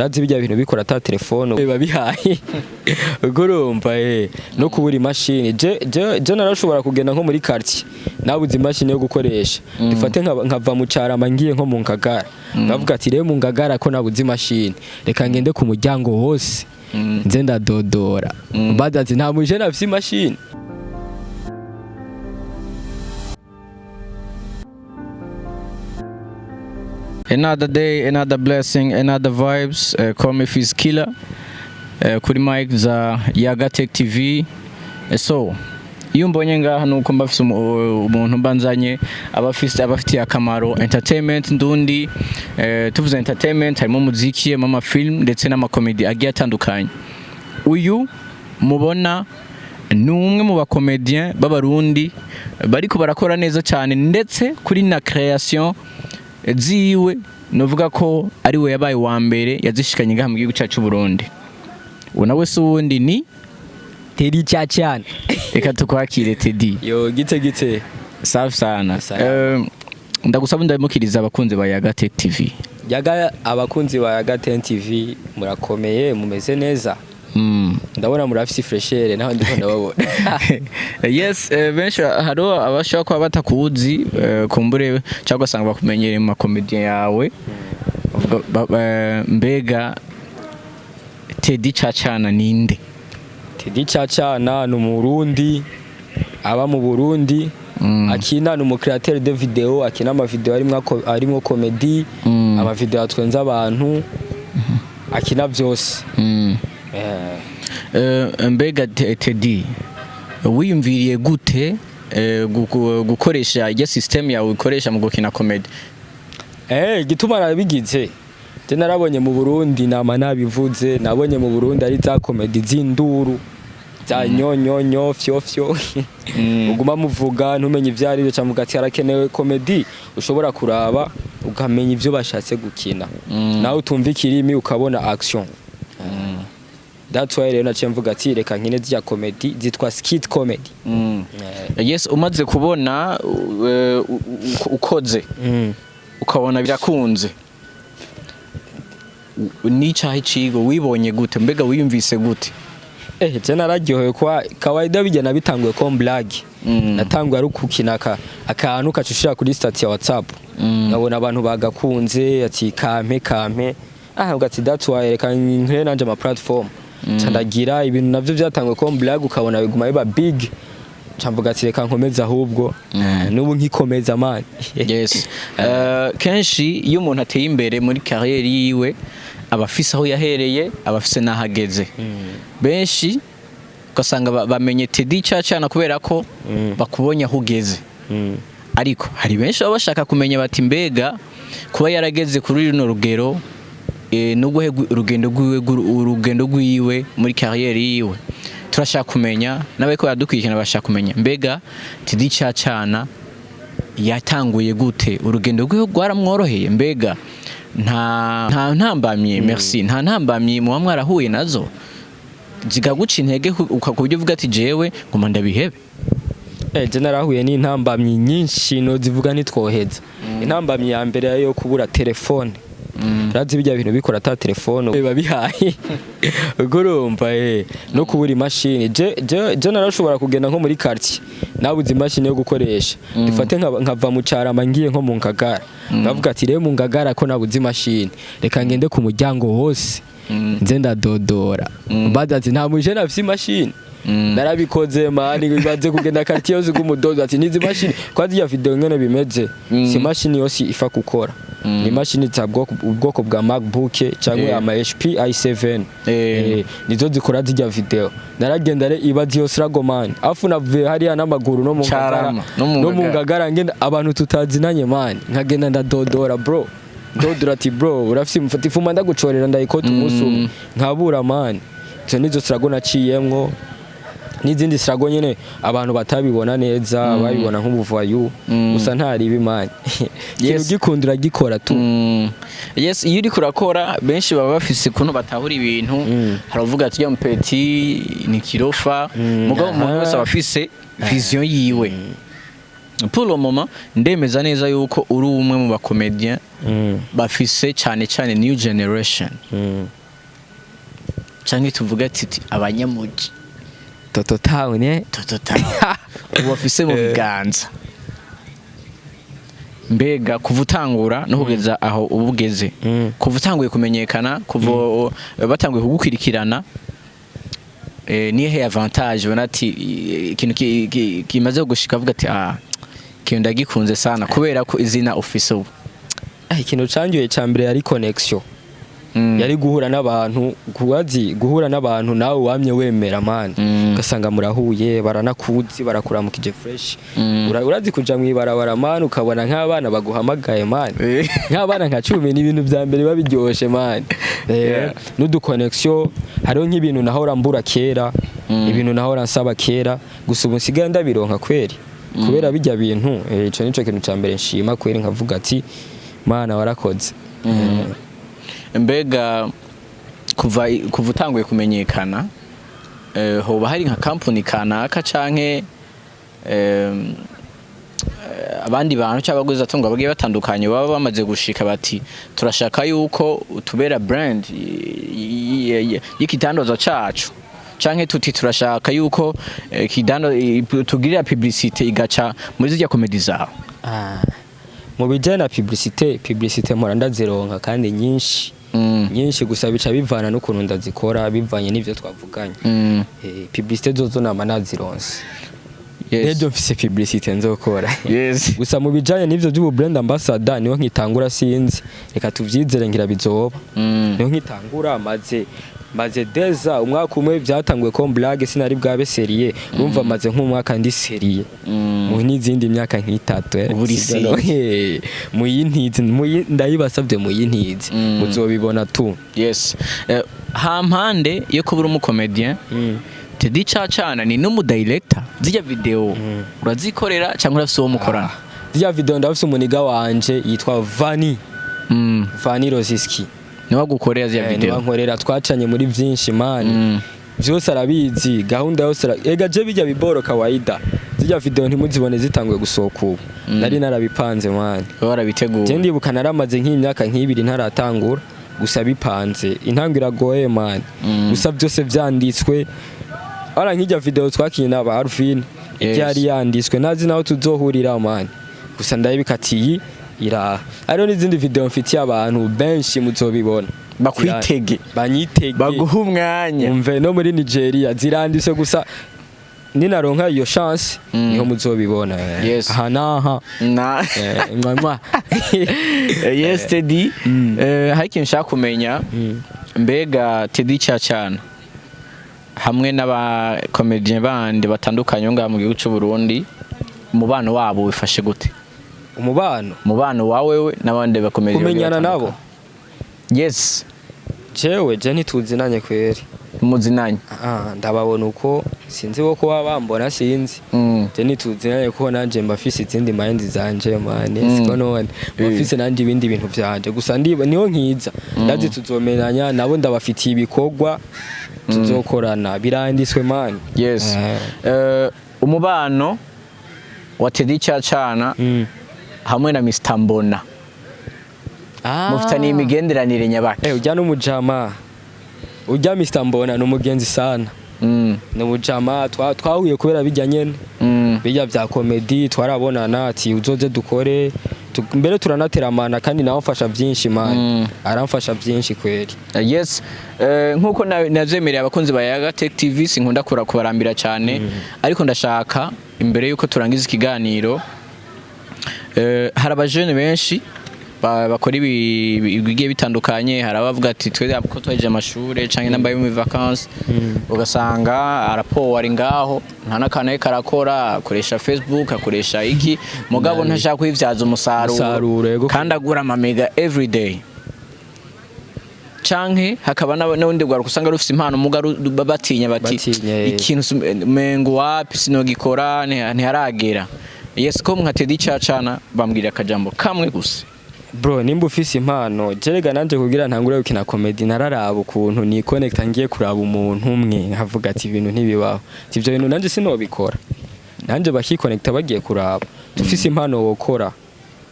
razi bijya bintu bikora ata telefone biba bihaye urumva no kubura imashini je narashobora kugenda nko muri quartier nabuze imashini yo gukoresha dufate nkava mu carama ngiye nko mu Ngagara ndavuga ati rero mu Ngagara ko nabuze imashini reka ngende ku muryango hose nze ndadodora badazi nta muje nafise imashini. Another day, another blessing, another vibes. Call me Fizz Killer. Kuri mic za Yagatech TV. So, iyo mbonye ngaha nuko mbafise umuntu mbanzanye abafitiye akamaro entertainment ndundi. Tuvuze entertainment harimo muziki, mama film ndetse n'ama comédie agiye atandukanye. Uyu mubona ni umwe mu bakomedien b'abarundi bariko barakora neza cyane ndetse kuri na création ziwe novuga ko ari we yabaye wa mbere yazishikanye ngaha mu gihugu cyacu Burundi. Unawe se wundi ni Teddy cyacyana. Reka tukwakire Teddy. Yo gite safi sana. Ndagusaba ndamukiriza abakunzi ba Yagatech TV. Yaga abakunzi ba Yagatech TV murakomeye mumeze neza. Ndabona murafise freshere naho ndiko ndababona. Yes, benshi haro abashaka kwa batakuzi kumbure cyangwa sanga bakumenyere mu comedy yawe. Mbega Teddy cyacyana ninde? Teddy cyacyana ni umurundi aba mu Burundi akina ni createur de video akina ama video arimo comédie ama video atwenza abantu akina byose. Mbega Teddy wiyumviriye gute gukoresha ya system yawe ukoresha mu gukina comedy? Gituma nabigize je narabonye mu Burundi nama nabivuze nabonye mu Burundi ari za comedy zinduru za nyonyonyo fyofyo uguma muvuga ntumenye ivyari byo cyangwa ati harakenewe comedy ushobora kuraba ukamenya ivyo bashatse gukina nawe utumva ikirimi ukabona action. That's why rero naciye mvuga ati reka nkine zya comedy zitwa skit comedy. Yes, umaze kubona ukoze ukabona birakunze ni cyahe cigo wibonye gute mbega wiyumvise gute? Je nararyohewe kwa kawaida bijya bitanguye ko blague natanguye ari ukukina akantu kacushira kuri stat ya WhatsApp ngabona abantu bagakunze ati kampe ugati that's why reka nkire nanje ama platform candagira ibintu navyo byatanguye ko blague ukabona biguma biba big camvuga ati reka nkomeza ahubwo nubu nkikomeza man. Yes. Kenshi iyo umuntu ateye imbere muri carrière yiwe abafise aho yahereye abafise nahageze benshi ugasanga bamenye Teddy cyacyana kubera ko bakubonye aho ugeze ariko hari benshi bashaka kumenya bati mbega kuba yarageze kuri runo rugero n'uguhe urugendo rwiwe muri carrière yiwe turashaka kumenya nawe ko yadukwikina bashaka kumenya mbega Teddy cyacyana yatanguye gute urugendo rwiwe rwaramworoheye mbega nta ntambamye merci nta ntambamye mu mwarahuye nazo zigaguca intege ukakubyo uvuga ati jewe ngoma ndabihebe? Je narahuye n'intambamye nyinshi no zivuga nitwoheza. Intambamye ya mbere yo kubura telefone razi bijya bintu bikora ata telefone biba bihaye urumva no kubura imashini je narashobora kugenda nko muri quartier nabuze imashini yo gukoresha dufate nkava mu carama ngiye nko mu Ngagara ndavuga ati rero mu Ngagara ko nabuze imashini reka ngende ku muryango hose nze ndadodora badazi nta muje nafise imashini narabikoze mani bibaze kugenda quartier yose gumudodo ati nizi mashini kwazi ya video ngene bimeze si mashini yose ifa gukora ni mashini za ubwoko bwa MacBook cyangwa ama HP i7 nizo zikora zijya video naragenda re ibazi yose ragomani afu navuye hariya n'amaguru no mu Ngagara ngenda abantu tutazinanye mani nkagenda ndadodora bro dodora ati bro urafise mfata ifuma ndagucorera ndayikota umusumwe nkabura mani cyo nizo sirago naciyemwo n'izindi sirago nyene abantu batabibona neza babibona nk'ubuvayu gusa ntari bimanye yes gikundira gikora tu. Yes, iyo uri kurakora benshi baba bafise kuntu batahura ibintu haravuga ati mpeti ni kirofa mugabo umuntu wese abafise vision yiwe pour le moment ndemeza neza yuko uri umwe mu bakomedien bafise cyane cyane new generation cyangwa tuvuga ati abanyamuji Toto Town ubu bafise mu biganza mbega kuva utangura no kugeza aho ubugeze kuva utanguye kumenyekana kuva batanguye kugukwirikirana nihe avantage ubona ati ikintu kimaze gushika avuga ati ikintu ndagikunze sana kubera ko izina ufise ubu ikintu cangiye cyambere yari connection yari guhura n'abantu guhura n'abantu nawe wamye wemera man ugasanga murahuye baranakuzi barakuramukije fresh urazi kuja mwibarabara man ukabona nk'abana baguhamagaye man nk'abana nka 10 n'ibintu bya mbere babiryoshe man n'udu connection hariho nk'ibintu nahora mbura kera ibintu nahora nsaba kera gusa ubu nsigaye ndabironka kweri kubera bijya bintu ico nico kintu cyambere nshima kweri nkavuga ati mana warakoze mbega kuva utanguye kumenyekana hoba hari nka company kanaka canke abandi bantu cy'abaguzi atunga bagiye batandukanye baba bamaze gushika bati turashaka yuko tubera brand y'ikidandoza cacu canke tuti turashaka yuko tugirira publicité igaca muri zirya comédie zawe mu bijyana publicité mpora ndazironka kandi nyinshi gusa bica bivana n'ukuntu ndazikora bivanye n'ivyo twavuganye publicité zozo nama nazironse Nejo mfise publicité nzokora gusa mu bijyanye n'ivyo by'ubu brand ambassador niho nkitangura sinzi reka tuvyizere ngira bizoba niho nkitangura maze deza umwaka umwe byatanguye ko blague sinari bwabe serie urumva maze nk'umwaka ndi serie mu n'izindi myaka nk'itatu mu yintizi ndayibasabye mu yintizi muzobibona tu hampande yo kubura umukomedien Teddy cyacyana ni n'umudirector zirya video urazikorera cyangwa urafise uwo mukorana zirya video ndafise umuniga wanje yitwa Vani Rosiski niwa gukorera zya video niwa nkorera twacanye muri byinshi man byose arabizi gahunda yose ega je bijya biboro kawaida zirya video ntimuzibone zitangwe gusohoka ubu nari narabipanze man warabiteguye je ndibuka naramaze nk'imyaka nk'ibiri ntaratangura gusa bipanze intangira goye man gusa byose vyanditswe ara nk'ijya video twakinye n'aba Arfin yari yanditswe nazi naho tuzohurira man gusa ndayibikatiye ira ariho n'izindi video mfitiye abantu benshi muzobibona bakwitege banyitege baguha umwanya umve no muri Nigeria zirandise gusa ninaronka iyo chance niho muzobibona aha naha mwa Teddy haki nshaka kumenya mbega Teddy cyacyana hamwe n'aba comedian bandi batandukanye ngaha mu gihugu cy'u Burundi umubano wabo wifashe gute umubano wawe n'abandi bakomeye kumenyana nabo jewe ntituzinanye kweri muzinanye ndababona uko sinzi wo kuba bambona sinzi je ntituzinanye ko nanje mbafise izindi mind zanje mane siko none bafise nanje ibindi bintu vyanje gusa niho nkiza ndazi tuzomenanya nabo ndabafitiye ibikorwa tuzokorana birandiswe man umubano wa Teddy cyacyana hamwe na Mr Mbona mufitaniye imigenderanire nyabaki ujya n'umujama ujya Mr Mbona n'umugenzi sana n'umujama twahuye kubera bijya nyene bijya bya comédie twarabonana ati uzoze dukore mbere turanateramana kandi nawe mfasha byinshi man aramfasha byinshi kweri nkuko nazemereye abakunzi ba Yaga Tech TV sinkunda kubarambira cyane ariko ndashaka imbere yuko turangiza ikiganiro hari abajene benshi bakora ibigiye bitandukanye hari abavuga ati tweze ko twaje amashure canke nambaye mu vacances ugasanga arapo ari ngaho nta nakanaye karakora akoresha Facebook akoresha iki mugabo ntashaka kwivyaza umusaruro kandi agura amamega every day canke hakaba n'undi gwaruka usanga rufise impano mugaru batinya bati ikintu mengo wapi sinogikora ntiharagera ko nka Teddy cyacyana bambwira akajambo kamwe gusa bro nimba ufise impano jerega nanje kugira ntangure gukina comedy nararaba ukuntu ni connecta ngiye kuraba umuntu umwe nkavuga ati ibintu ntibibaho ivyo bintu nanje sinobikora nanje bakiconnecta bagiye kuraba tufise impano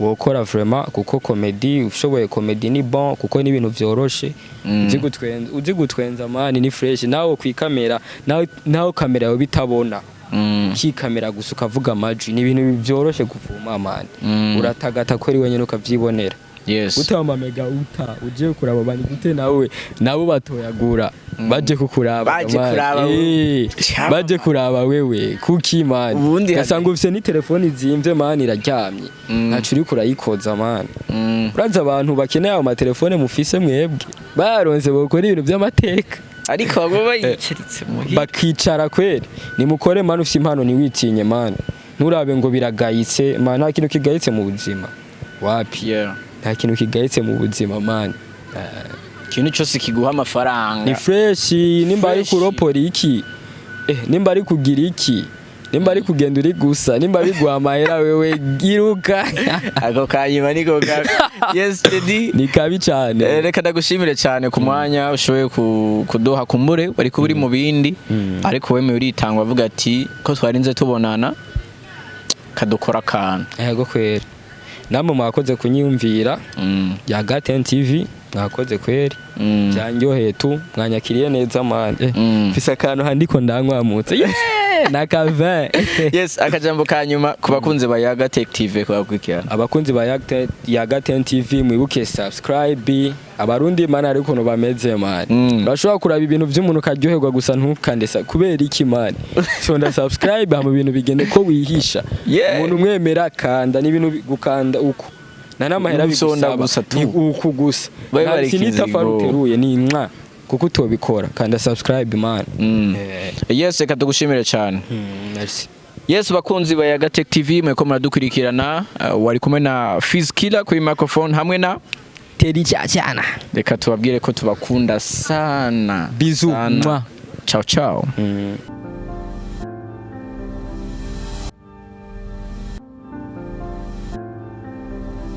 wokora vraiment kuko comédie ushoboye comédie ni bon kuko ni ibintu vyoroshe uzi gutwenza mani ni fresh nawe kwikamera nawe kamera yawe bitabona kikamera gusa ukavuga amajwi ni ibintu vyoroshe kuvuma mani uratagata ko ari wenyene ukavyibonera utama mega uje kuraba bani gute nabo batoyagura baje kukuraba baje kuraba wewe kuki mani gasanga ufise ni telefone zimvye mani iraryamye ntacu uri kurayikoza mani uraza abantu bakeneye ayo matelefone mufise mwebwe baronse bokora ibintu by'amateka ariko abo bayicaritse muhira bakicara kweri nimukore mani ufise impano ni witinye mani nturabe ngo biragayitse mani nta kintu kigayitse mu buzima wapi nta kintu kigayitse mu buzima mani ikintu cyose kiguha amafaranga ni fresh nimba ari kuropora iki nimba ari kugira iki nimba ari kugenda uri gusa nimba ari guhamahera wewe giruka ako kanyuma niko yes Teddy ni kabi cyane reka ndagushimire cyane ku mwanya ushoboye kudoha kumbure bari kuburi mu bindi ariko weme uritanga bavuga ati ko twarinze tubonana kadukora kan yego kwera namwe mwakoze kunyumvira ya Gaten TV mwakoze kweri byanyoheye tu mwanyakiriye neza manje mfise akantu handiko ndankwamutse nakava yes akajambo kanyuma kubakunze ba Gaten TV kwakwikira abakunzi ba Gaten TV mwibuke subscribe abarundi mana ariko no bameze mani bashobora kuraba ibintu by'umuntu karyoherwa gusa ntukandesa kubera iki mani sonda subscribe mu bintu bigende ko wihisha umuntu mwemera kanda n'ibintu gukanda uko nanamahera bigusaba uku gusa sinitafaruteruye ni nwa kuko utobikora kanda subscribe man yes reka tugushimire cyane merci yes bakunzi ba Gaten TV mweko muradukurikirana wari kumwe na Fizkiller kuri microphone hamwe na Teddy cyacyana reka tubabwire ko tubakunda sana bizu ciao ciao